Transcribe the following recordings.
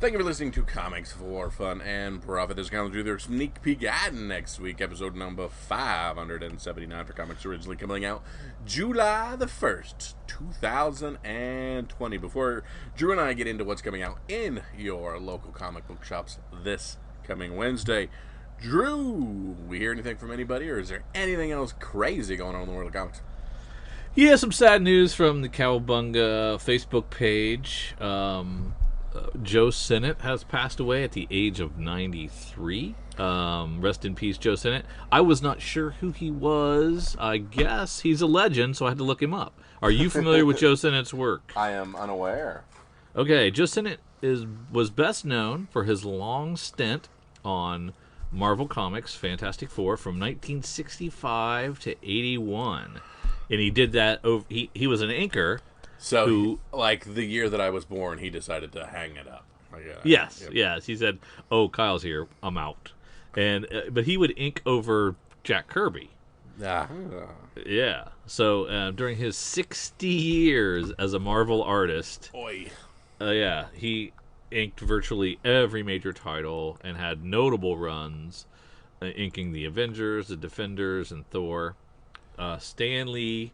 Thank you for listening to Comics for Fun and Profit. This is going to do their sneak peek at next week, episode number 579 for comics originally coming out July the 1st, 2020. Before Drew and I get into what's coming out in your local comic book shops this coming Wednesday, Drew, we hear anything from anybody, or is there anything else crazy going on in the world of comics? Yeah, some sad news from the Cowabunga Facebook page. Joe Sinnott has passed away at the age of 93. Rest in peace, Joe Sinnott. I was not sure who he was. I guess he's a legend, so I had to look him up. Are you familiar with Joe Sinnott's work? I am unaware. Okay, Joe Sinnott was best known for his long stint on Marvel Comics Fantastic Four from 1965 to 81. And he did that over. He was an inker. So, like the year that I was born, he decided to hang it up. Yes, yep. yes. He said, "Oh, Kyle's here. I'm out." And but he would ink over Jack Kirby. Yeah. So during his 60 years as a Marvel artist, he inked virtually every major title and had notable runs, inking the Avengers, the Defenders, and Thor. Stan Lee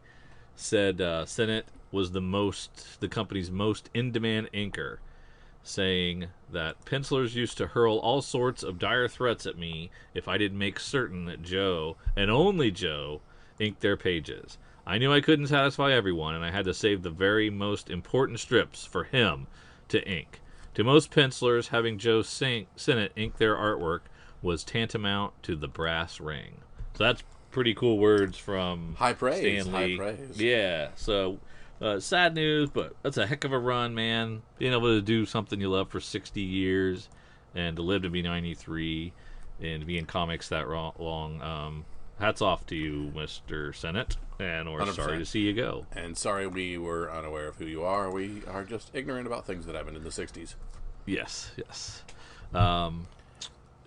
said Sinnott was the company's most in-demand inker, saying that pencilers used to hurl all sorts of dire threats at me if I didn't make certain that Joe, and only Joe, inked their pages. I knew I couldn't satisfy everyone, and I had to save the very most important strips for him to ink. To most pencilers, having Joe Sinnott ink their artwork was tantamount to the brass ring. So that's pretty cool words from high praise. Stan Lee. High praise. Yeah. So sad news, but that's a heck of a run, man. Being able to do something you love for 60 years and to live to be 93 and to be in comics that long. Hats off to you, Mr. Sinnott, and we're 100%. Sorry to see you go. And sorry we were unaware of who you are. We are just ignorant about things that happened in the 60s. Yes.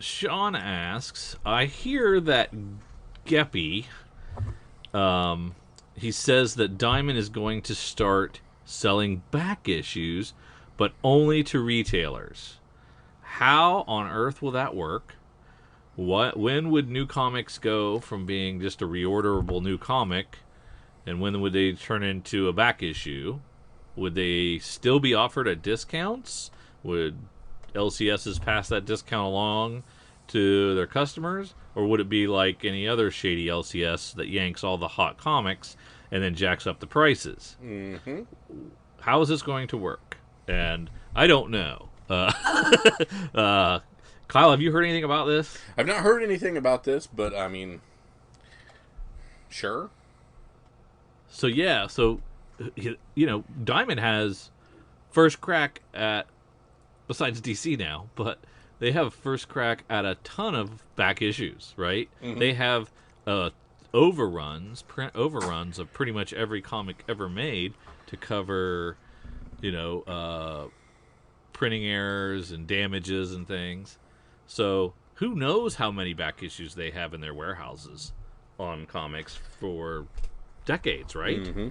Sean asks, I hear that Geppy, he says that Diamond is going to start selling back issues, but only to retailers. How on earth will that work? When would new comics go from being just a reorderable new comic, and when would they turn into a back issue? Would they still be offered at discounts? Would LCSs pass that discount along to their customers? Or would it be like any other shady LCS that yanks all the hot comics and then jacks up the prices? Mm-hmm. How is this going to work? And I don't know. Kyle, have you heard anything about this? I've not heard anything about this, but I mean, sure. So Diamond has first crack at, besides DC now, but they have first crack at a ton of back issues, right? Mm-hmm. They have print overruns of pretty much every comic ever made to cover, printing errors and damages and things. So who knows how many back issues they have in their warehouses on comics for decades, right? Mm-hmm.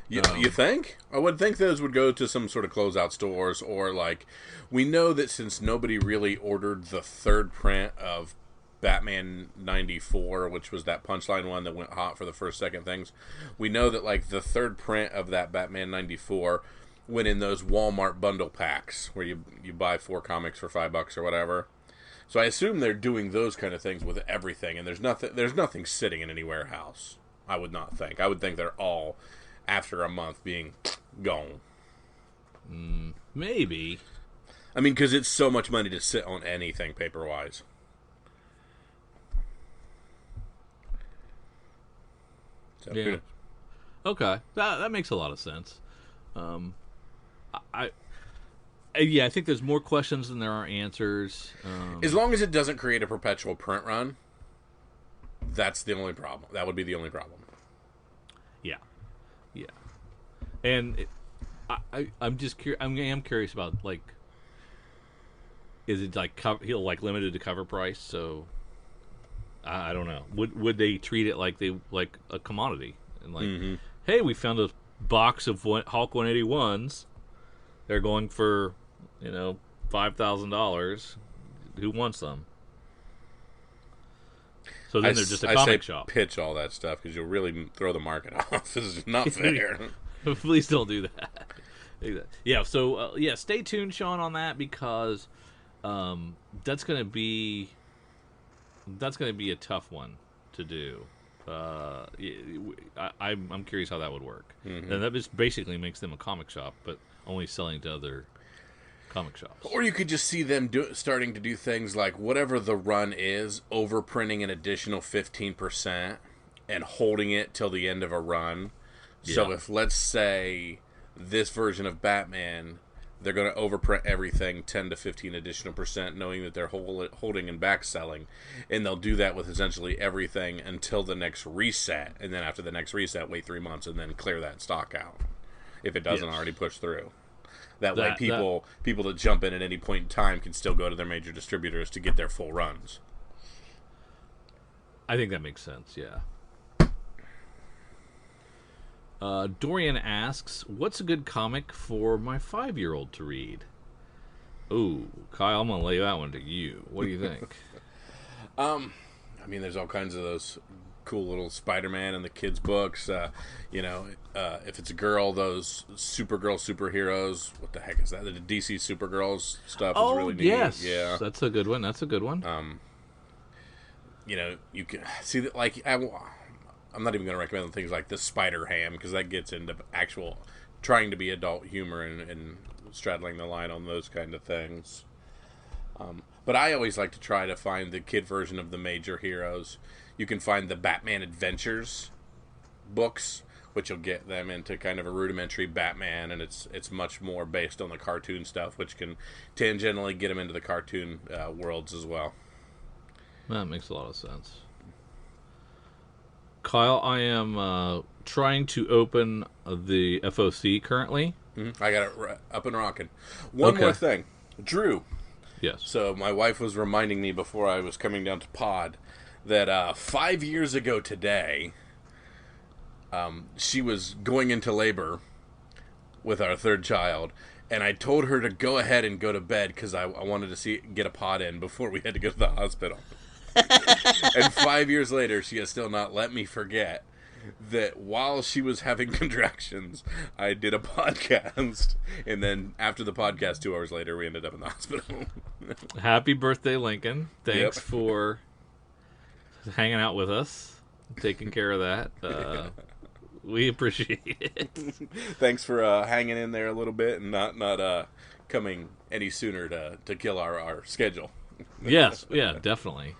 You think? I would think those would go to some sort of closeout stores, or like, we know that since nobody really ordered the third print of Batman 94, which was that Punchline one that went hot for the first second things, we know that like the third print of that Batman 94 went in those Walmart bundle packs where you buy 4 comics for $5 or whatever. So I assume they're doing those kind of things with everything, and there's nothing sitting in any warehouse. I would not think. I would think they're all, after a month, being gone. Maybe. I mean, because it's so much money to sit on anything paper-wise. So, yeah. Okay. That makes a lot of sense. I think there's more questions than there are answers. As long as it doesn't create a perpetual print run, that's the only problem. That would be the only problem. Yeah. And I'm just curious. I am curious about, like, is it like limited to cover price? So I don't know. Would they treat it like a commodity and like, hey, we found a box of Hulk 181s. They're going for $5,000. Who wants them? So then they're just a comic shop. Pitch all that stuff because you'll really throw the market off. This is not fair. Please don't do that. Yeah. So stay tuned, Sean, on that because that's going to be a tough one to do. I'm curious how that would work, and that just basically makes them a comic shop, but only selling to other comic shops. Or you could just see them starting to do things like whatever the run is, overprinting an additional 15% and holding it till the end of a run. Yeah. So if, let's say, this version of Batman, they're going to overprint everything 10 to 15 additional percent, knowing that they're holding and back selling, and they'll do that with essentially everything until the next reset, and then after the next reset, wait 3 months and then clear that stock out if it doesn't already push through. That way, people that jump in at any point in time can still go to their major distributors to get their full runs. I think that makes sense. Yeah. Dorian asks, "What's a good comic for my 5-year-old to read?" Ooh, Kyle, I'm gonna lay that one to you. What do you think? I mean, there's all kinds of those cool little Spider-Man and the kids' books. If it's a girl, those Supergirl superheroes. What the heck is that? The DC Supergirls stuff is really neat. Yes. Yeah, that's a good one. You can see that. Like, I'm not even going to recommend things like the Spider Ham because that gets into actual trying to be adult humor and straddling the line on those kind of things. But I always like to try to find the kid version of the major heroes. You can find the Batman Adventures books, which will get them into kind of a rudimentary Batman, and it's much more based on the cartoon stuff, which can tangentially get them into the cartoon worlds as well. That makes a lot of sense. Kyle, I am trying to open the FOC currently. Mm-hmm. I got it up and rocking. One more thing. Drew. Yes. So my wife was reminding me before I was coming down to pod that 5 years ago today, she was going into labor with our third child, and I told her to go ahead and go to bed because I wanted to get a pod in before we had to go to the hospital. And 5 years later, she has still not let me forget that while she was having contractions, I did a podcast, and then after the podcast, 2 hours later, we ended up in the hospital. Happy birthday, Lincoln. Thanks for hanging out with us, taking care of that. We appreciate it. Thanks for hanging in there a little bit and not coming any sooner to kill our schedule. Yes, yeah, definitely.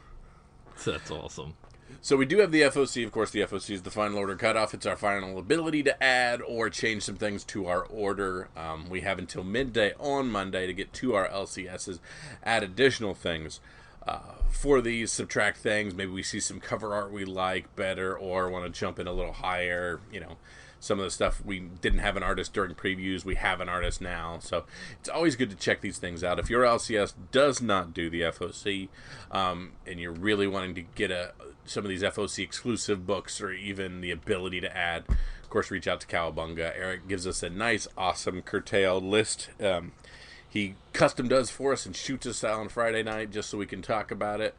That's awesome. So we do have the FOC. Of course, the FOC is the final order cutoff. It's our final ability to add or change some things to our order. We have until midday on Monday to get to our LCSs, add additional things. For these, subtract things. Maybe we see some cover art we like better or want to jump in a little higher. Some of the stuff we didn't have an artist during previews, we have an artist now. So it's always good to check these things out. If your LCS does not do the FOC, and you're really wanting to get some of these FOC exclusive books or even the ability to add, of course, reach out to Cowabunga. Eric gives us a nice, awesome, curtailed list. He custom does for us and shoots us out on Friday night just so we can talk about it.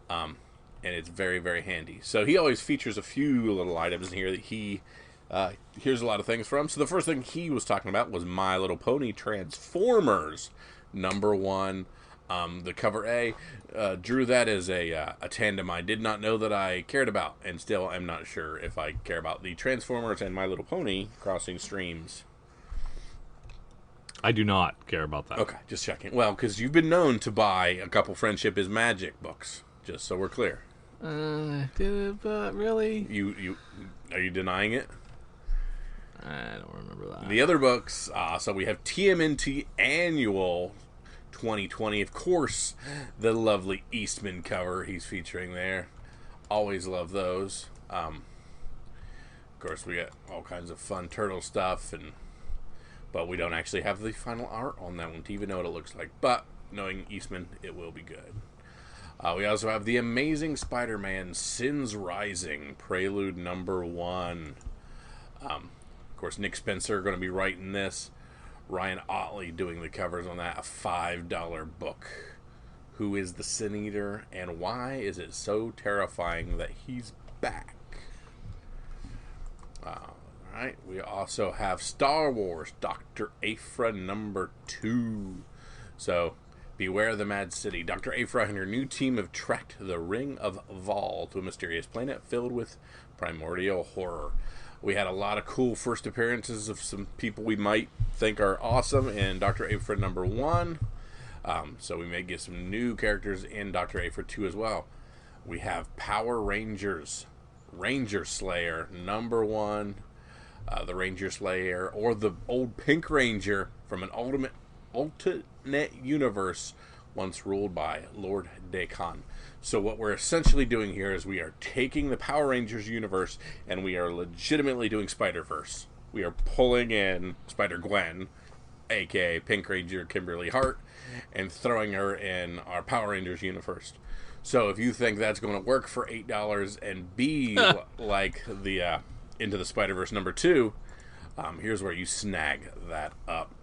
And it's very, very handy. So he always features a few little items in here that he hears a lot of things from. So the first thing he was talking about was My Little Pony Transformers #1. The cover A. Drew, that is a tandem I did not know that I cared about, and still am not sure if I care about the Transformers and My Little Pony crossing streams. I do not care about that. Okay, just checking. Well, because you've been known to buy a couple Friendship is Magic books, just so we're clear. But really? You are you denying it? I don't remember that. The other books, so we have TMNT Annual 2020. Of course, the lovely Eastman cover he's featuring there. Always love those. Of course, we got all kinds of fun turtle stuff, but we don't actually have the final art on that one to even know what it looks like. But knowing Eastman, it will be good. We also have the Amazing Spider-Man Sins Rising Prelude #1. Of course, Nick Spencer going to be writing this. Ryan Otley doing the covers on that. A $5 book. Who is the Sin Eater, and why is it so terrifying that he's back? Alright, we also have Star Wars, Dr. Aphra #2. So, beware the Mad City. Dr. Aphra and her new team have tracked the Ring of Vol to a mysterious planet filled with primordial horror. We had a lot of cool first appearances of some people we might think are awesome in Dr. Aphra #1. So we may get some new characters in Dr. Aphra 2 as well. We have Power Rangers, Ranger Slayer #1. The Ranger Slayer, or the old Pink Ranger from an alternate universe once ruled by Lord Dakan. So what we're essentially doing here is we are taking the Power Rangers universe and we are legitimately doing Spider-Verse. We are pulling in Spider-Gwen, aka Pink Ranger Kimberly Hart, and throwing her in our Power Rangers universe. So if you think that's going to work for $8 and be like the Into the Spider-Verse #2, here's where you snag that up.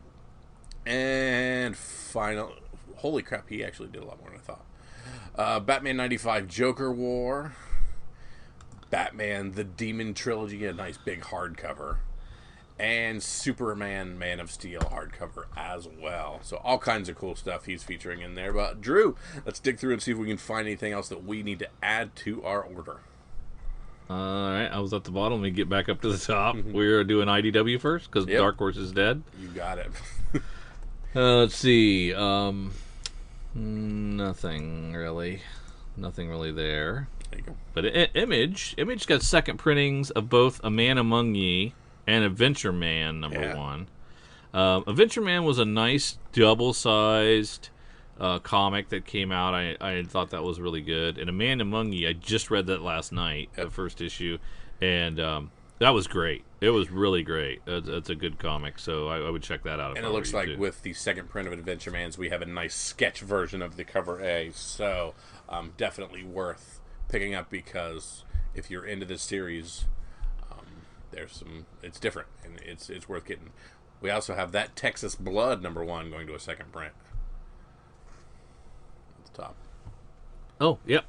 And final, holy crap, he actually did a lot more than I thought. Batman 95 Joker War, Batman the Demon Trilogy, a nice big hardcover, and Superman Man of Steel hardcover as well. So all kinds of cool stuff he's featuring in there. But Drew, let's dig through and see if we can find anything else that we need to add to our order. All right, I was at the bottom. Let me get back up to the top. We're doing IDW first because Dark Horse is dead. You got it. Let's see. Nothing really there. There you go. But Image got second printings of both A Man Among Ye and Adventure Man #1. Adventure Man was a nice double-sized comic that came out. I thought that was really good. And A Man Among Ye, I just read that last night, the first issue, and that was great. It was really great. It's a good comic, so I would check that out. And it looks like with the second print of Adventure Man's, we have a nice sketch version of the cover A, so definitely worth picking up, because if you're into this series, it's different, and it's worth getting. We also have That Texas Blood #1 going to a second print. Top. Oh, yep,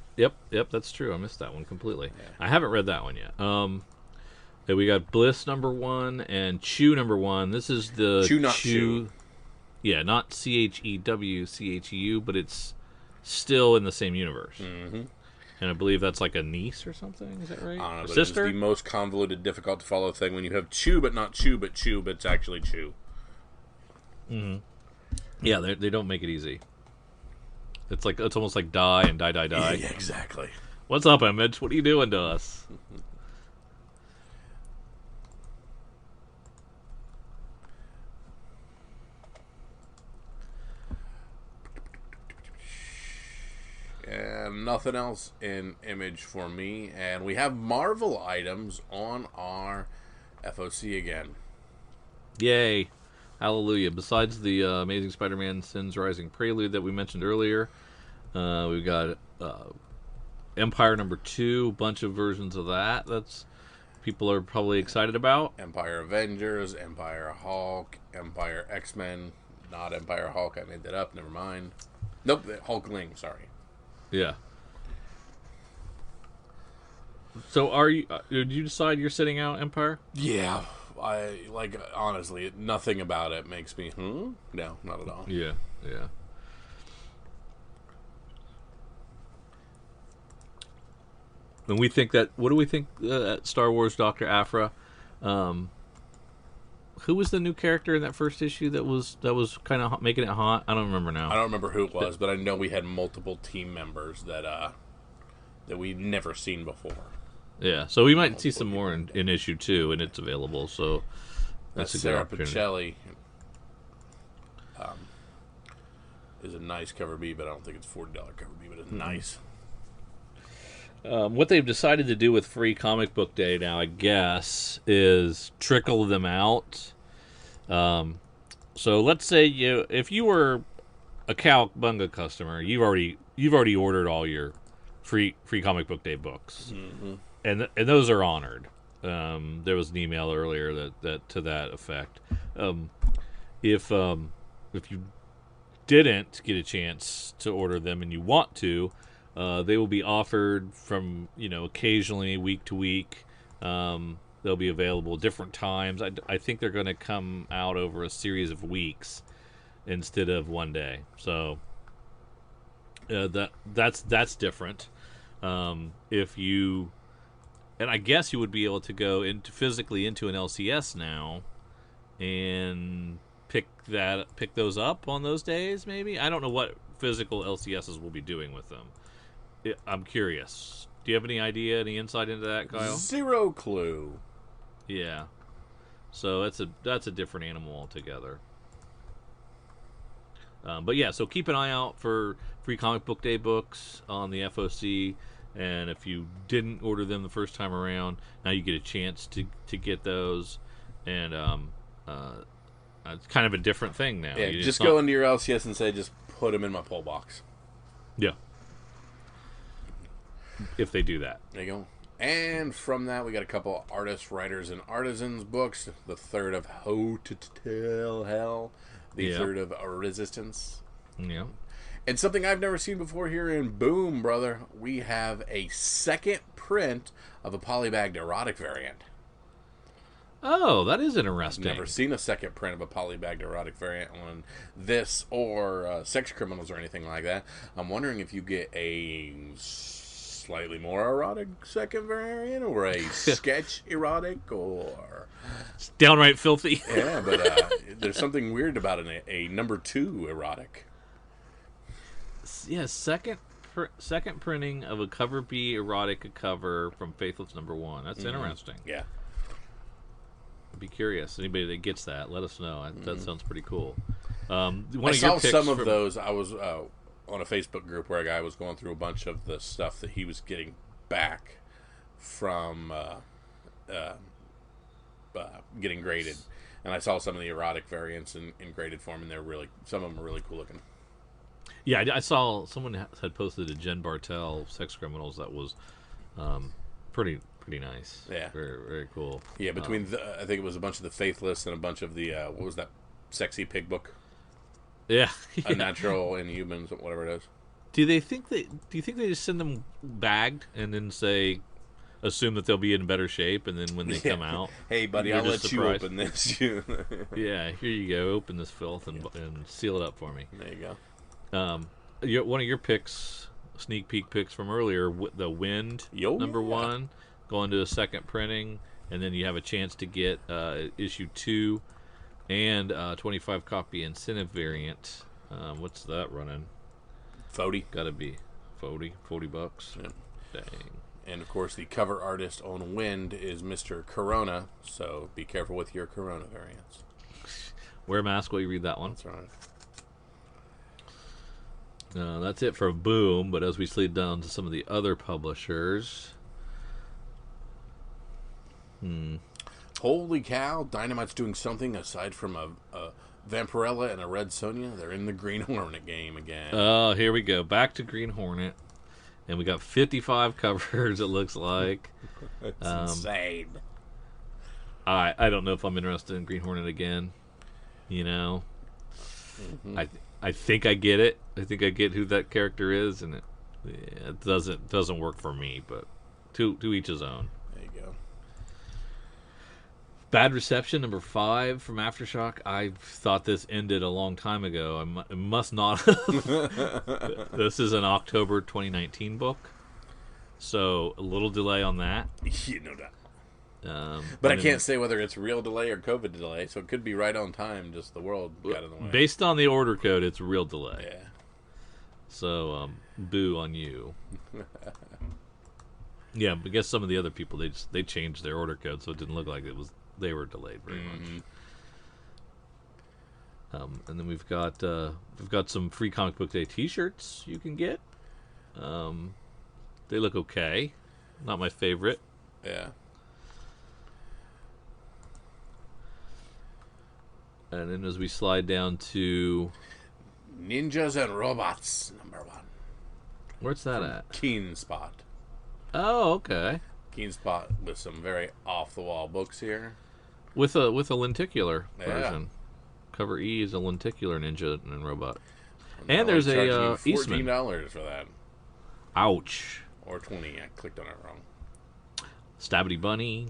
that's true. I missed that one completely. Yeah. I haven't read that one yet. We got Bliss #1 and Chew #1. This is the Chew, not Chew. Yeah, not CHEW, but it's still in the same universe. Mm-hmm. And I believe that's like a niece or something. Is that right? I don't know, but sister? It's the most convoluted, difficult to follow thing when you have Chew, but not Chew, but Chew, but it's actually Chew. Mm-hmm. Yeah, they don't make it easy. It's almost like die and die. Yeah, exactly. What's up, Image? What are you doing to us? And nothing else in Image for me. And we have Marvel items on our FOC again. Yay. Hallelujah. Besides the Amazing Spider-Man Sins Rising Prelude that we mentioned earlier, we've got Empire #2, a bunch of versions of that. That's people are probably excited about. Empire Avengers, Empire Hulk, Empire X-Men, not Empire Hulk. I made that up. Never mind. Nope, Hulkling. Sorry. Yeah. So did you decide you're sitting out Empire? Yeah. Honestly, nothing about it makes me, No, not at all. Yeah. When we think that, what do we think Star Wars Dr. Aphra? Who was the new character in that first issue that was kind of making it hot? I don't remember now. I don't remember who it was, but I know we had multiple team members that we've never seen before. Yeah, so we might see some more in issue 2, and it's available. So that's a Sarah Pacelli. Is a nice cover B, but I don't think it's $40 cover B, but it's nice. What they've decided to do with Free Comic Book Day now, I guess, is trickle them out. So let's say if you were a Cowabunga customer, you've already ordered all your Free Comic Book Day books, and those are honored. There was an email earlier that to that effect. if you didn't get a chance to order them and you want to, they will be offered from occasionally week to week. They'll be available different times. I think they're going to come out over a series of weeks instead of one day. So that's different. If you, and I guess you would be able to go physically into an LCS now and pick those up on those days. Maybe, I don't know what physical LCSs will be doing with them. I'm curious. Do you have any idea, any insight into that, Kyle? Zero clue. Yeah. So that's a different animal altogether. But yeah, so keep an eye out for free comic book day books on the FOC, and if you didn't order them the first time around, now you get a chance to get those, and it's kind of a different thing now. Yeah, just go into your LCS and say, just put them in my pull box. Yeah. If they do that. There you go. And from that, we got a couple artists, writers, and artisans books. The third of Hotel Hell. The third of Resistance. Yeah. And something I've never seen before here in Boom, brother. We have a second print of a polybagged erotic variant. Oh, that is interesting. Never seen a second print of a polybagged erotic variant on this or Sex Criminals or anything like that. I'm wondering if you get a slightly more erotic second variant or a sketch erotic or... It's downright filthy. Yeah, but there's something weird about a number 2 erotic. Yeah, second printing of a cover B erotic cover from Faithless #1. That's interesting. Yeah. I'd be curious. Anybody that gets that, let us know. That sounds pretty cool. I saw some of those. I was on a Facebook group where a guy was going through a bunch of the stuff that he was getting back from getting graded, and I saw some of the erotic variants in graded form, and some of them are really cool looking. Yeah, I saw someone had posted a Jen Bartel Sex Criminals that was pretty nice. Yeah, very very cool. Yeah, between I think it was a bunch of the Faithless and a bunch of the what was that sexy pig book? Yeah, Unnatural Inhumans, whatever it is. Do you think they just send them bagged and then assume that they'll be in better shape, and then when they come out, hey buddy, I'll let you open this. Yeah, here you go, open this filth and seal it up for me. There you go. One of your picks, sneak peek picks from earlier, the Wind #1, going to a second printing, and then you have a chance to get issue 2 and 25 copy incentive variant. What's that running? 40. Gotta be $40. Yep. Dang. And of course, the cover artist on Wind is Mr. Corona, so be careful with your Corona variants. Wear a mask while you read that one. That's right. That's it for Boom, but as we slid down to some of the other publishers. Holy cow, Dynamite's doing something aside from a Vampirella and a Red Sonja. They're in the Green Hornet game again. Oh, here we go. Back to Green Hornet. And we got 55 covers, it looks like. That's insane. I don't know if I'm interested in Green Hornet again. I think I get it. I think I get who that character is, and it doesn't work for me, but to each his own. There you go. Bad Reception #5 from Aftershock. I thought this ended a long time ago. It must not have. This is an October 2019 book, so a little delay on that. You know that. But I can't say whether it's real delay or COVID delay, so it could be right on time. Just the world got in the way. Based on the order code, it's real delay. Yeah. So, boo on you. Yeah, I guess some of the other people they changed their order code, so it didn't look like they were delayed very much. And then we've got some free comic book day T-shirts you can get. They look okay. Not my favorite. Yeah. And then as we slide down to Ninjas and Robots #1. Where's that at? Keen Spot. Oh, okay. Keen Spot with some very off the wall books here. With a lenticular version. Cover E is a lenticular ninja and robot. Now And there's a Eastman. $14 for that. Ouch. Or 20. I clicked on it wrong. Stabity Bunny.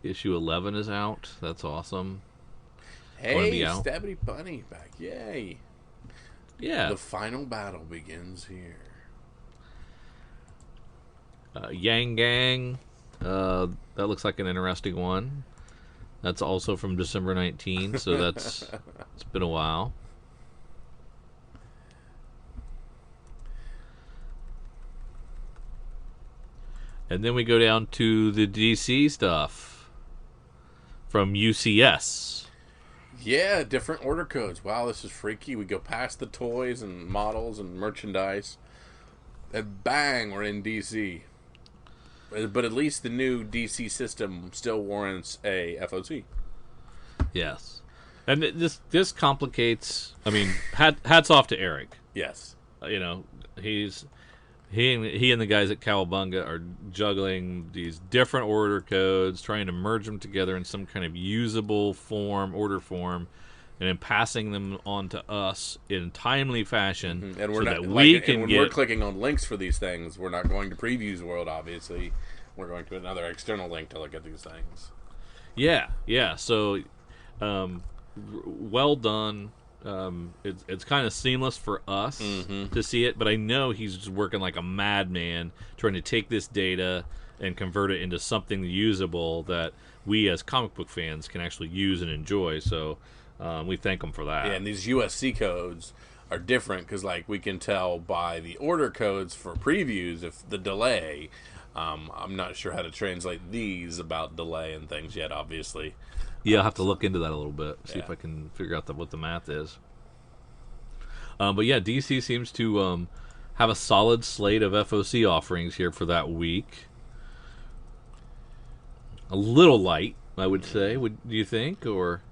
Issue 11 is out. That's awesome. Hey, Stabity Bunny back. Yay. Yeah. The final battle begins here. Yang Gang. That looks like an interesting one. That's also from December 19th, so it's been a while. And then we go down to the DC stuff from UCS. Yeah, different order codes. Wow, this is freaky. We go past the toys and models and merchandise. And bang, we're in DC. But at least the new DC system still warrants a FOC. Yes. And this complicates... I mean, hats off to Eric. Yes. You know, he and the guys at Cowabunga are juggling these different order codes, trying to merge them together in some kind of usable order form, and then passing them on to us in timely fashion, and we're so not, that we can when we're clicking on links for these things, we're not going to Previews World, obviously. We're going to another external link to look at these things. Yeah. So, well done. It's kind of seamless for us to see it, but I know he's just working like a madman trying to take this data and convert it into something usable that we as comic book fans can actually use and enjoy. So we thank him for that. Yeah, and these USC codes are different because, like, we can tell by the order codes for previews if the delay. I'm not sure how to translate these about delay and things yet, obviously. Yeah, I'll have to look into that a little bit, see if I can figure out what the math is. But yeah, DC seems to have a solid slate of FOC offerings here for that week. A little light, I would say. Do you think? Or,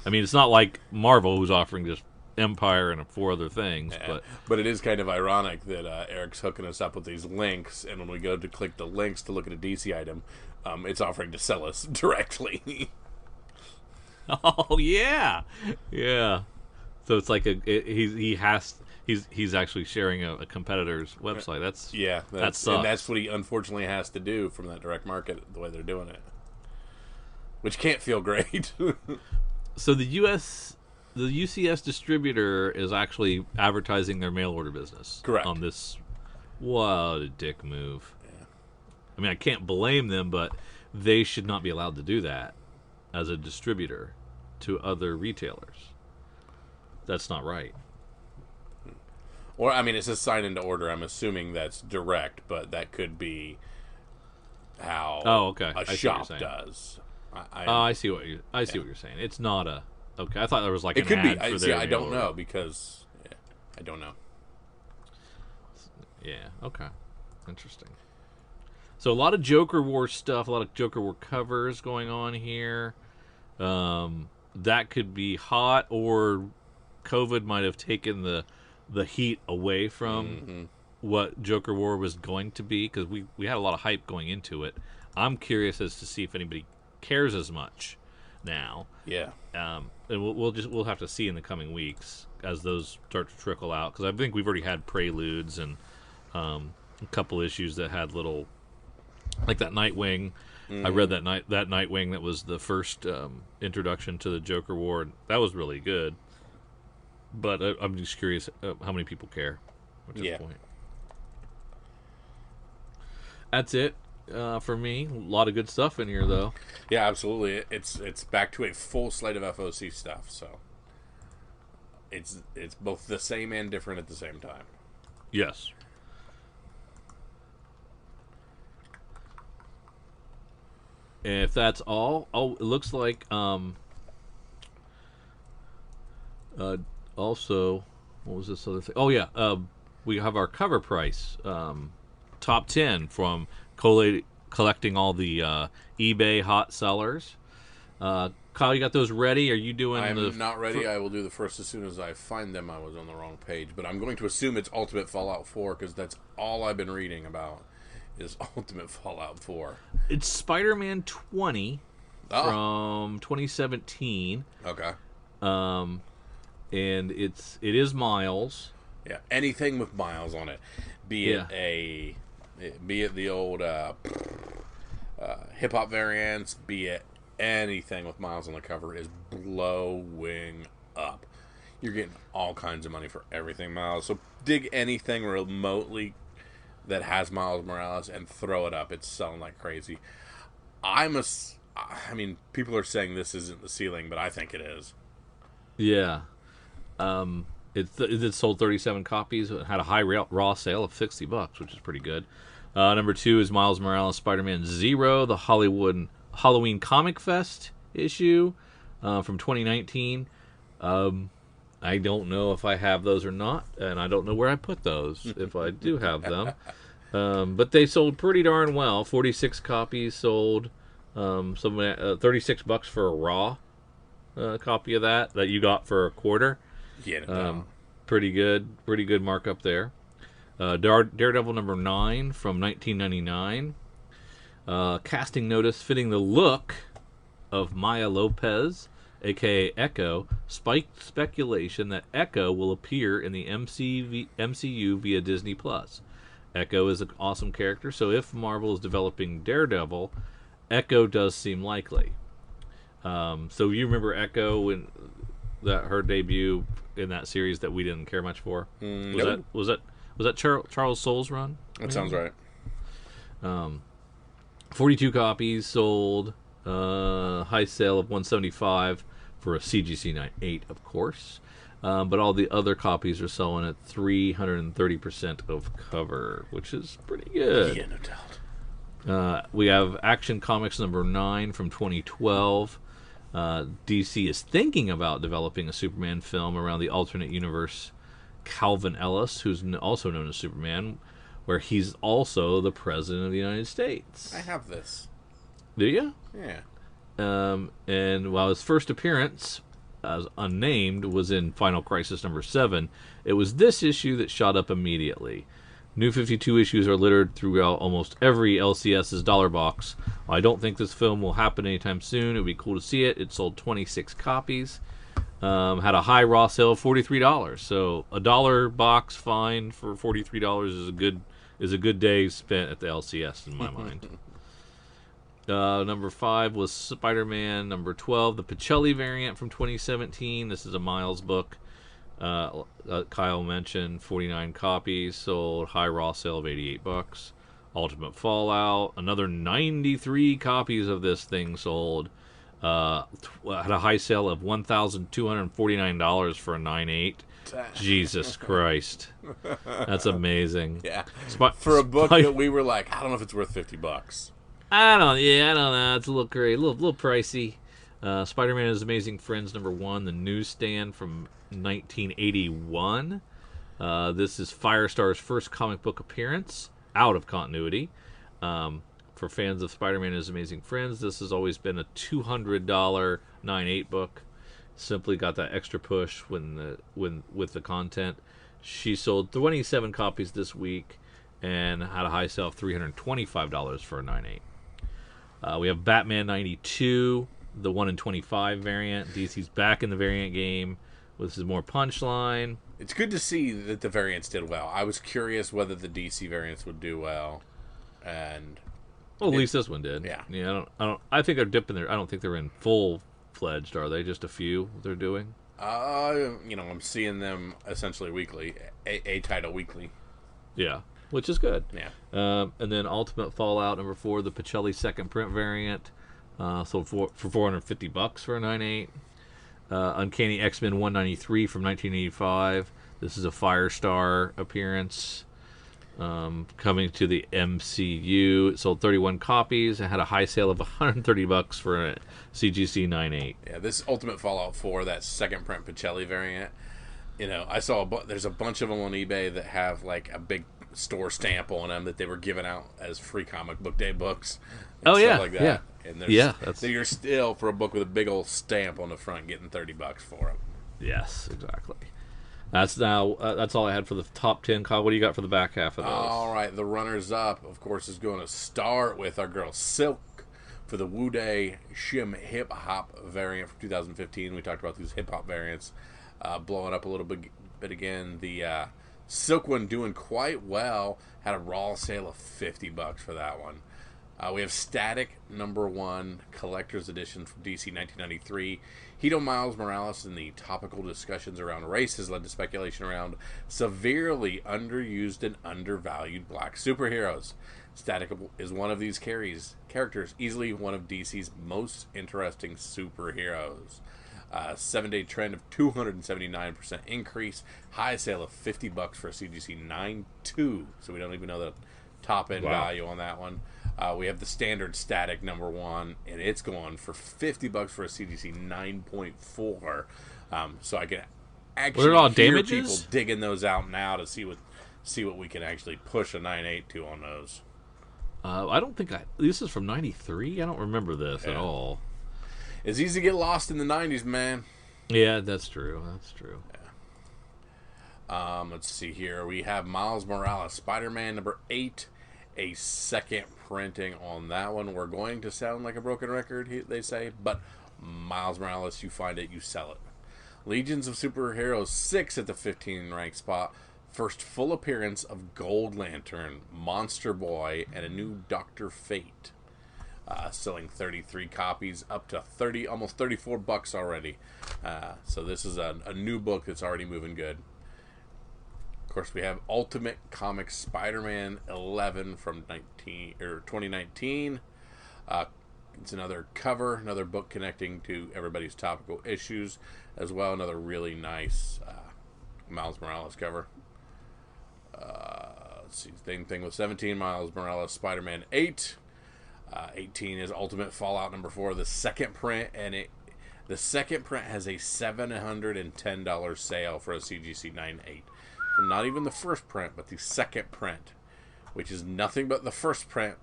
I mean, it's not like Marvel, who's offering just Empire and 4 other things. Yeah. But it is kind of ironic that Eric's hooking us up with these links, and when we go to click the links to look at a DC item, it's offering to sell us directly. Oh yeah. So it's like he's actually sharing a competitor's website. That sucks. And that's what he unfortunately has to do from that direct market the way they're doing it, which can't feel great. So the UCS distributor is actually advertising their mail order business. Correct. On this, what a dick move. Yeah. I mean, I can't blame them, but they should not be allowed to do that as a distributor to other retailers. That's not right. Or, I mean, it says sign into order. I'm assuming that's direct, but that could be how a shop does. I see what you're saying. It's not a... Okay, I thought there was like it an could ad be. for their I don't order. know because I don't know. Yeah. Okay. Interesting. So a lot of Joker War stuff, a lot of Joker War covers going on here. That could be hot, or COVID might have taken the heat away from what Joker War was going to be, because we had a lot of hype going into it. I'm curious as to see if anybody cares as much now. Yeah. And we'll have to see in the coming weeks as those start to trickle out, because I think we've already had preludes and a couple issues that had little, like that Nightwing. I read that Nightwing that was the first introduction to the Joker War. That was really good, but I'm just curious how many people care at this point. That's it for me. A lot of good stuff in here, though. Yeah, absolutely. It's back to a full slate of FOC stuff. So it's both the same and different at the same time. Yes. And if that's all, it looks like also, what was this other thing? Oh yeah, we have our cover price top 10 from collecting all the eBay hot sellers. Kyle, you got those ready? Are you doing? I'm not ready. I will do the first as soon as I find them. I was on the wrong page, but I'm going to assume it's Ultimate Fallout 4 because that's all I've been reading about is Ultimate Fallout 4. It's Spider-Man 20 from 2017. Okay. and it is Miles. Yeah, anything with Miles on it, be it the old hip hop variants, be it anything with Miles on the cover is blowing up. You're getting all kinds of money for everything Miles. So dig anything remotely that has Miles Morales and throw it up. It's selling like crazy. I mean, people are saying this isn't the ceiling, but I think it is. Yeah. It sold 37 copies. It had a high raw sale of $60, which is pretty good. Number 2 is Miles Morales Spider-Man Zero, the Halloween Comic Fest issue from 2019. I don't know if I have those or not, and I don't know where I put those if I do have them. But they sold pretty darn well. 46 copies sold. $36 for a raw copy of that you got for a quarter. Yeah, no. Pretty good markup there. Daredevil number 9 from 1999. Casting notice fitting the look of Maya Lopez, aka Echo, spiked speculation that Echo will appear in the MCU via Disney Plus. Echo is an awesome character, so if Marvel is developing Daredevil, Echo does seem likely. So you remember Echo when her debut in that series that we didn't care much for? Nope. Was that Charles Soule's run? That sounds right. 42 copies sold. High sale of $175 for a CGC 98, of course. But all the other copies are selling at 330% of cover, which is pretty good. Yeah, no doubt. We have Action Comics number 9 from 2012. DC is thinking about developing a Superman film around the alternate universe Calvin Ellis, who's also known as Superman, where he's also the President of the United States. I have this. Do you? Yeah. And while his first appearance as unnamed was in Final Crisis number 7, it was this issue that shot up immediately. New 52 issues are littered throughout almost every LCS's dollar box. While I don't think this film will happen anytime soon, it would be cool to see it. It sold 26 copies. Had a high raw sale of $43. So a dollar box fine for $43 is a good day spent at the LCS in my mind. Number 5 was Spider-Man number 12, the Pacelli variant from 2017. This is a Miles book. Kyle mentioned 49 copies, sold high raw sale of $88. Ultimate Fallout, another 93 copies of this thing sold. Had a high sale of $1,249 for a 9.8. Jesus Christ, that's amazing. Yeah, for a book that we were like, I don't know if it's worth $50. I don't know. It's a little great, a little pricey. Spider-Man and His Amazing Friends number 1, the newsstand from 1981. This is Firestar's first comic book appearance out of continuity. For fans of Spider-Man and His Amazing Friends, this has always been a $200 9.8 book. Simply got that extra push with the content. She sold 27 copies this week and had a high sale of $325 for a 9.8. We have Batman 92, the 1 in 25 variant. DC's back in the variant game. This is more punchline. It's good to see that the variants did well. I was curious whether the DC variants would do well, and at least this one did. Yeah. I think they're dipping there. I don't think they're in full fledged. Are they? Just a few they're doing. I'm seeing them essentially weekly, a title weekly. Yeah, which is good. Yeah. And then Ultimate Fallout number 4, the Pacelli second print variant, sold for $450 for a 9.8. Uncanny X-Men 193 from 1985. This is a Firestar appearance coming to the MCU. It sold 31 copies. It had a high sale of $130 for a CGC 9.8. Yeah, this Ultimate Fallout 4, that second print Pacelli variant, I saw there's a bunch of them on eBay that have like a big store stamp on them that they were giving out as free comic book day books. And stuff like that. Yeah. And you're still, for a book with a big old stamp on the front, getting $30 for them. Yes, exactly. That's all I had for the top 10. Kyle, what do you got for the back half of those? All right, the runners-up, of course, is going to start with our girl Silk For the Wu-Day Shim Hip Hop variant from 2015, we talked about these hip hop variants blowing up a little bit again. The Silk one doing quite well. Had a raw sale of $50 for that one. We have Static #1 Collector's Edition from DC 1993. Hito Miles Morales and the topical discussions around race has led to speculation around severely underused and undervalued black superheroes. Static is one of these characters, easily one of DC's most interesting superheroes. 7-day trend of 279% increase. High sale of $50 for a CGC 9.2. So we don't even know the top end value on that one. We have the standard Static #1, and it's going for $50 for a CGC 9.4. So I can actually hear damages? people digging those out now to see what we can actually push a 9.8 to on those. I don't think this is from '93. I don't remember this at all. It's easy to get lost in the 90s, man. Yeah, that's true. Yeah. Let's see here. We have Miles Morales, Spider-Man #8, a second printing on that one. We're going to sound like a broken record, they say, but Miles Morales, you find it, you sell it. Legions of Superheroes 6 at the 15 rank spot. First full appearance of Gold Lantern, Monster Boy, and a new Dr. Fate. Selling 33 copies, up to almost $34 already. So this is a new book that's already moving good. Of course, we have Ultimate Comics Spider-Man 11 from 2019. It's another cover, another book connecting to everybody's topical issues, as well. Another really nice Miles Morales cover. Let's see, same thing with 17, Miles Morales Spider-Man 8. 18 is Ultimate Fallout #4, the second print, and the second print has a $710 sale for a CGC 9.8. So not even the first print, but the second print, which is nothing but the first print,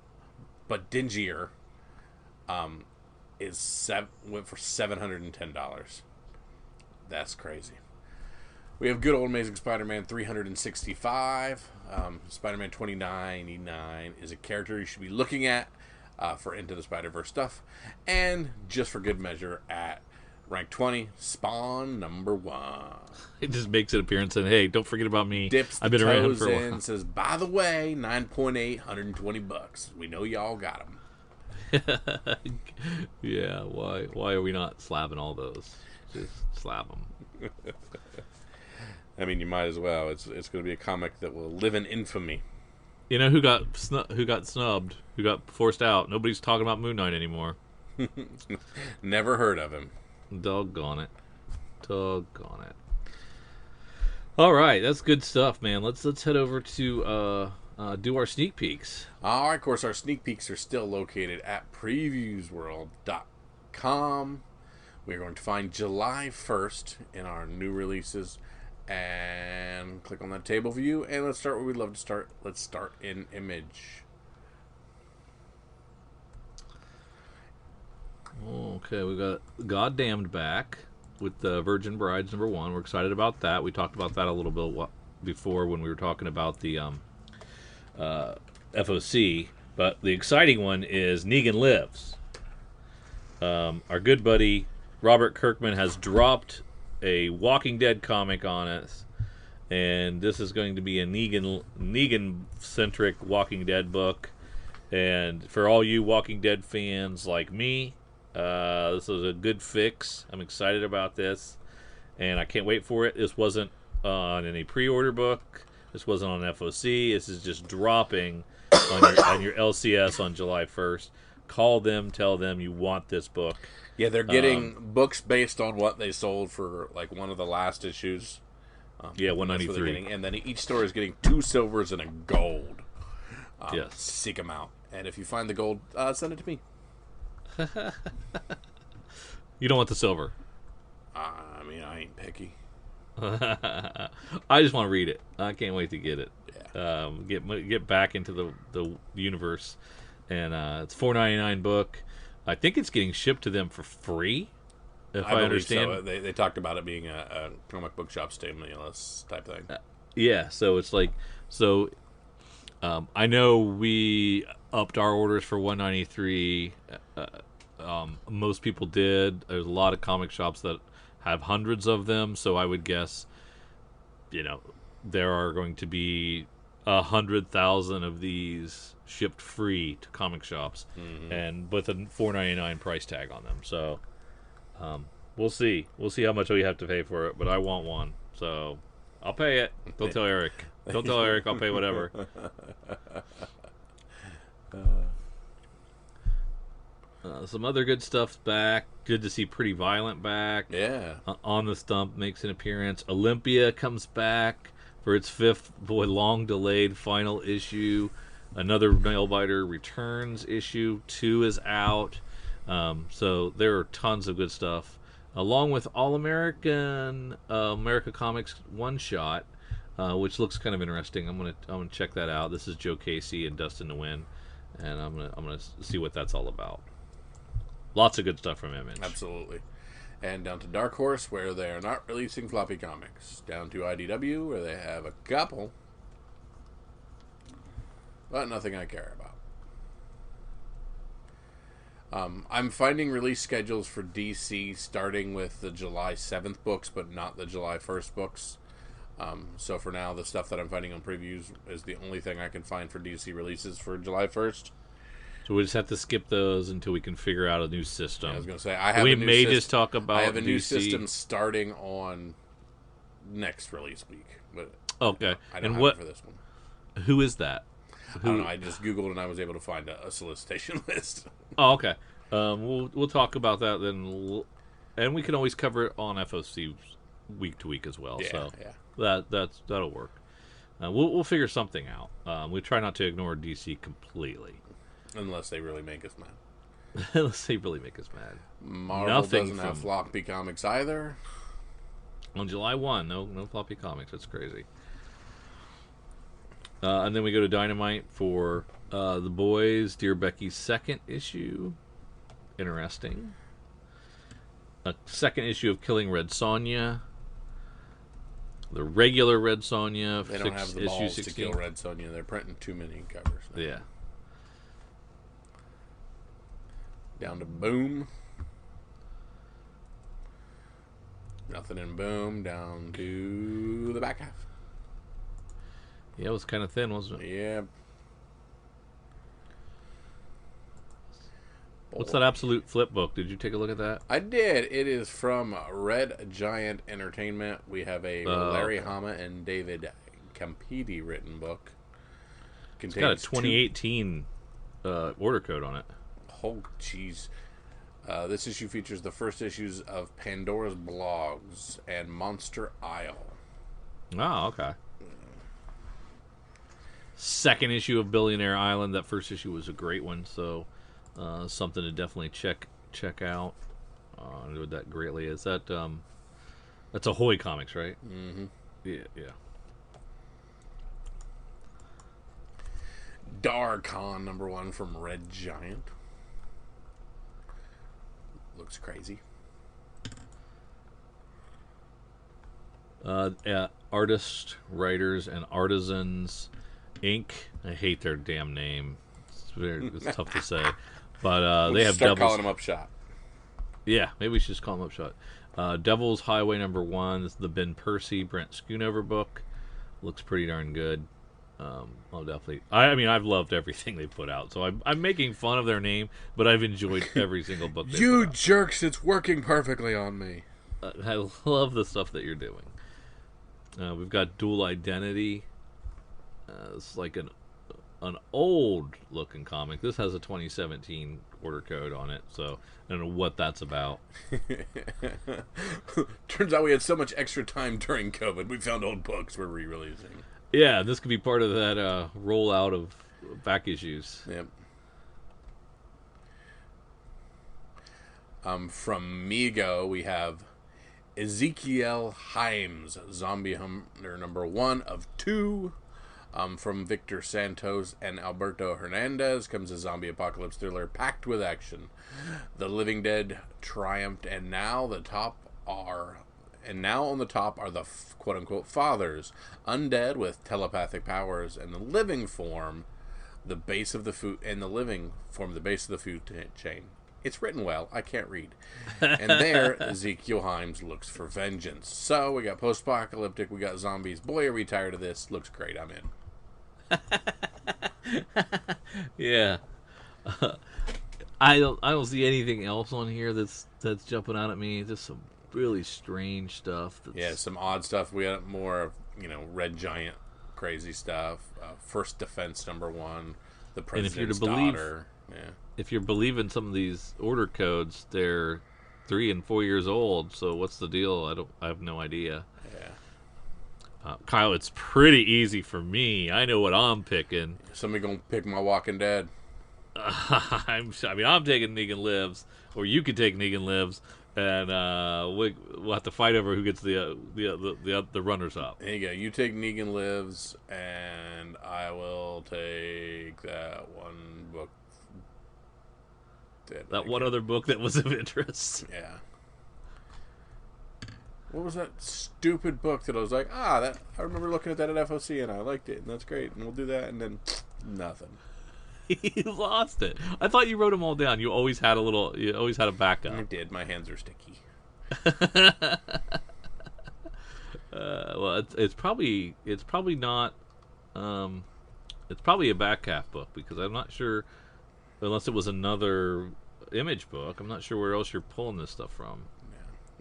but dingier, went for $710. That's crazy. We have good old Amazing Spider-Man 365. Spider-Man 2099 is a character you should be looking at for Into the Spider-Verse stuff. And just for good measure, at rank 20, Spawn #1. It just makes an appearance and, hey, don't forget about me. Dips I've been the around toes for a in, while. says, by the way, 9.8, $120. We know y'all got them. Yeah, why are we not slapping all those? Just slap them. I mean, you might as well. It's going to be a comic that will live in infamy. You know who got snubbed? Who got forced out? Nobody's talking about Moon Knight anymore. Never heard of him. Doggone it. All right, that's good stuff, man. Let's head over to do our sneak peeks. All right, of course, our sneak peeks are still located at previewsworld.com. We're going to find July 1st in our new releases. And click on that table view, and let's start where we'd love to start. Let's start in Image. Okay, we got Goddamned back with the Virgin Brides #1. We're excited about that. We talked about that a little bit before when we were talking about the FOC. But the exciting one is Negan Lives. Our good buddy Robert Kirkman has dropped a Walking Dead comic on us, and this is going to be a Negan-centric Walking Dead book. And for all you Walking Dead fans like me, this is a good fix. I'm excited about this, and I can't wait for it. This wasn't on any pre-order book. This wasn't on FOC. This is just dropping on your LCS on July 1st. Call them, tell them you want this book. Yeah, they're getting books based on what they sold for, like, one of the last issues. Yeah, 193. And then each store is getting 2 silvers and a gold. Yes. Seek them out. And if you find the gold, send it to me. You don't want the silver. I mean, I ain't picky. I just want to read it. I can't wait to get it. Yeah. Get back into the universe. And it's $4.99 book. I think it's getting shipped to them for free, if I understand. So. They talked about it being a comic book shop stimulus type thing. Yeah, so it's like, I know we upped our orders for 193. Most people did. There's a lot of comic shops that have hundreds of them, so I would guess, there are going to be 100,000 of these shipped free to comic shops, and with a $4.99 price tag on them. So, we'll see. We'll see how much we have to pay for it, but I want one, so I'll pay it. Don't tell Eric. Don't tell Eric. I'll pay whatever. Some other good stuff's back. Good to see Pretty Violent back. Yeah. On the Stump makes an appearance. Olympia comes back for its fifth, long-delayed final issue. Another Nailbiter Returns issue. 2 is out. So there are tons of good stuff. Along with All-American America Comics one-shot, which looks kind of interesting. I'm gonna check that out. This is Joe Casey and Dustin Nguyen, and I'm gonna see what that's all about. Lots of good stuff from Image. Absolutely. And down to Dark Horse, where they are not releasing floppy comics. Down to IDW, where they have a couple, but nothing I care about. I'm finding release schedules for DC starting with the July 7th books, but not the July 1st books. So for now, the stuff that I'm finding on previews is the only thing I can find for DC releases for July 1st. So we just have to skip those until we can figure out a new system. I was going to say, we may just talk about I have a new DC. system starting on next release week. But okay. I don't have it for this one. Who is that? I don't know. I just Googled and I was able to find a solicitation list. Oh, okay. We'll talk about that then, and we can always cover it on FOC week to week as well. Yeah, so yeah. that'll work. We'll figure something out. We try not to ignore DC completely, unless they really make us mad. Unless they really make us mad. Marvel doesn't have floppy comics either. On July 1, no floppy comics. That's crazy. And then we go to Dynamite for The Boys, Dear Becky's second issue. Interesting. A second issue of Killing Red Sonja. The regular Red Sonja. They don't have the balls 16. To kill Red Sonja. They're printing too many covers now. Yeah. Down to Boom. Nothing in Boom. Down to the back half. Yeah, it was kind of thin, wasn't it? Yeah. What's that Absolute Flip book? Did you take a look at that? I did. It is from Red Giant Entertainment. We have a Larry Hama and David Campiti written book. It's got a 2018 order code on it. Oh, jeez. This issue features the first issues of Pandora's Blogs and Monster Isle. Oh, okay. Second issue of Billionaire Island. That first issue was a great one, so something to definitely check out. I know what that greatly is. That's Ahoy Comics, right? Mm-hmm. Yeah. Darkon #1 from Red Giant. Looks crazy. Artists, Writers, and Artisans Inc. I hate their damn name. It's tough to say. But they have start calling them Upshot. Yeah, maybe we should just call them Upshot. Devil's Highway #1. This is the Ben Percy, Brent Schoonover book. Looks pretty darn good. I'll definitely. I mean, I've loved everything they put out, so I'm making fun of their name, but I've enjoyed every single book. You jerks! It's working perfectly on me. I love the stuff that you're doing. We've got Dual Identity. It's like an old looking comic. This has a 2017 order code on it, so I don't know what that's about. Turns out we had so much extra time during COVID, we found old books we're re-releasing. Yeah, this could be part of that rollout of back issues. Yep. From Mego, we have Ezekiel Himes, Zombie Hunter #1 of 2. From Victor Santos and Alberto Hernandez comes a zombie apocalypse thriller packed with action. The living dead triumphed, and now the top are and now on the top are the quote-unquote fathers, undead with telepathic powers, and the living form, the base of the food, and the living form, the base of the food chain. It's written well. I can't read. And there, Ezekiel Himes looks for vengeance. So we got post-apocalyptic, we got zombies. Boy, are we tired of this. Looks great. I'm in. Yeah. I don't see anything else on here that's jumping out at me. Just some really strange stuff. Yeah, some odd stuff. We got more, Red Giant crazy stuff. First Defense #1. The President's Daughter. Yeah. If you're believing some of these order codes, they're 3 and 4 years old. So what's the deal? I have no idea. Yeah. Kyle, it's pretty easy for me. I know what I'm picking. Somebody gonna pick my Walking Dead. I'm taking Negan Lives, or you could take Negan Lives, and we'll have to fight over who gets the runners up. There you go. You take Negan Lives, and I will take that one book. That one other book that was of interest. Yeah. What was that stupid book that I was like, I remember looking at that at FOC and I liked it, and that's great, and we'll do that, and then nothing. He lost it. I thought you wrote them all down. You always had a backup. I did. My hands are sticky. Well, it's probably not. It's probably a back half book, because I'm not sure, unless it was another Image book. I'm not sure where else you're pulling this stuff from.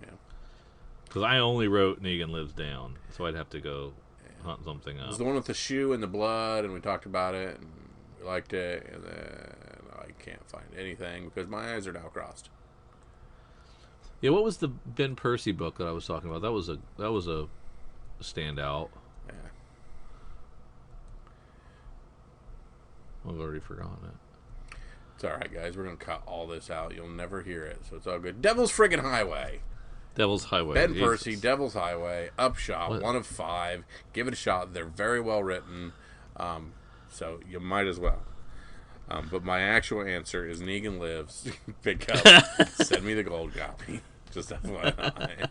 Yeah. Because I only wrote Negan Lives down, so I'd have to go hunt something up. It was the one with the shoe and the blood, and we talked about it, and we liked it, and then I can't find anything because my eyes are now crossed. Yeah, what was the Ben Percy book that I was talking about? That was a standout. Yeah. I've already forgotten it. It's alright, guys. We're going to cut all this out. You'll never hear it, so it's all good. Devil's friggin' Highway. Devil's Highway. Ben Percy, Devil's Highway, Upshot, what? 1 of 5. Give it a shot. They're very well written, so you might as well. But my actual answer is Negan Lives. Pick up. Send me the gold copy. Just FYI.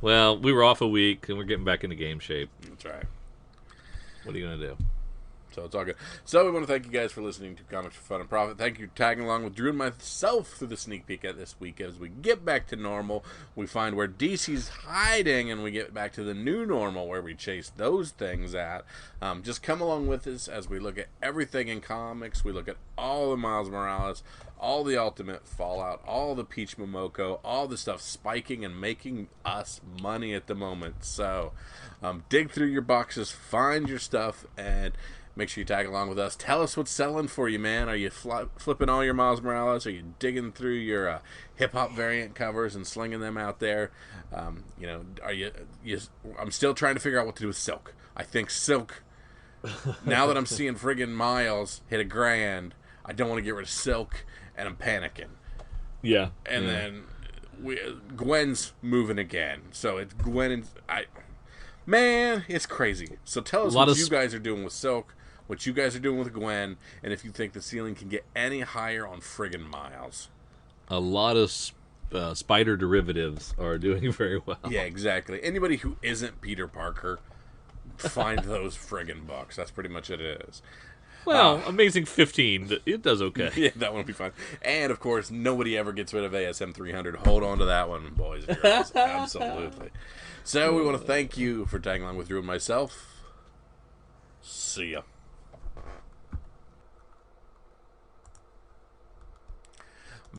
Well, we were off a week, and we're getting back into game shape. That's right. What are you going to do? So it's all good. So we want to thank you guys for listening to Comics for Fun and Profit. Thank you for tagging along with Drew and myself through the sneak peek at this week. As we get back to normal, we find where DC's hiding, and we get back to the new normal where we chase those things at. Just come along with us as we look at everything in comics. We look at all the Miles Morales, all the Ultimate Fallout, all the Peach Momoko, all the stuff spiking and making us money at the moment. So dig through your boxes, find your stuff, and make sure you tag along with us. Tell us what's selling for you, man. Are you flipping all your Miles Morales? Are you digging through your hip-hop variant covers and slinging them out there? Are you? I'm still trying to figure out what to do with Silk. I think Silk, now that I'm seeing friggin' Miles hit $1,000, I don't want to get rid of Silk, and I'm panicking. Yeah. And then Gwen's moving again. So it's Gwen and man, it's crazy. So tell us what you guys are doing with Silk, what you guys are doing with Gwen, and if you think the ceiling can get any higher on friggin' Miles. A lot of spider derivatives are doing very well. Yeah, exactly. Anybody who isn't Peter Parker, find those friggin' books. That's pretty much it is. Well, Amazing 15, it does okay. Yeah, that one will be fine. And, of course, nobody ever gets rid of ASM 300. Hold on to that one, boys and girls. Absolutely. So we want to thank you for tagging along with Drew and myself. See ya.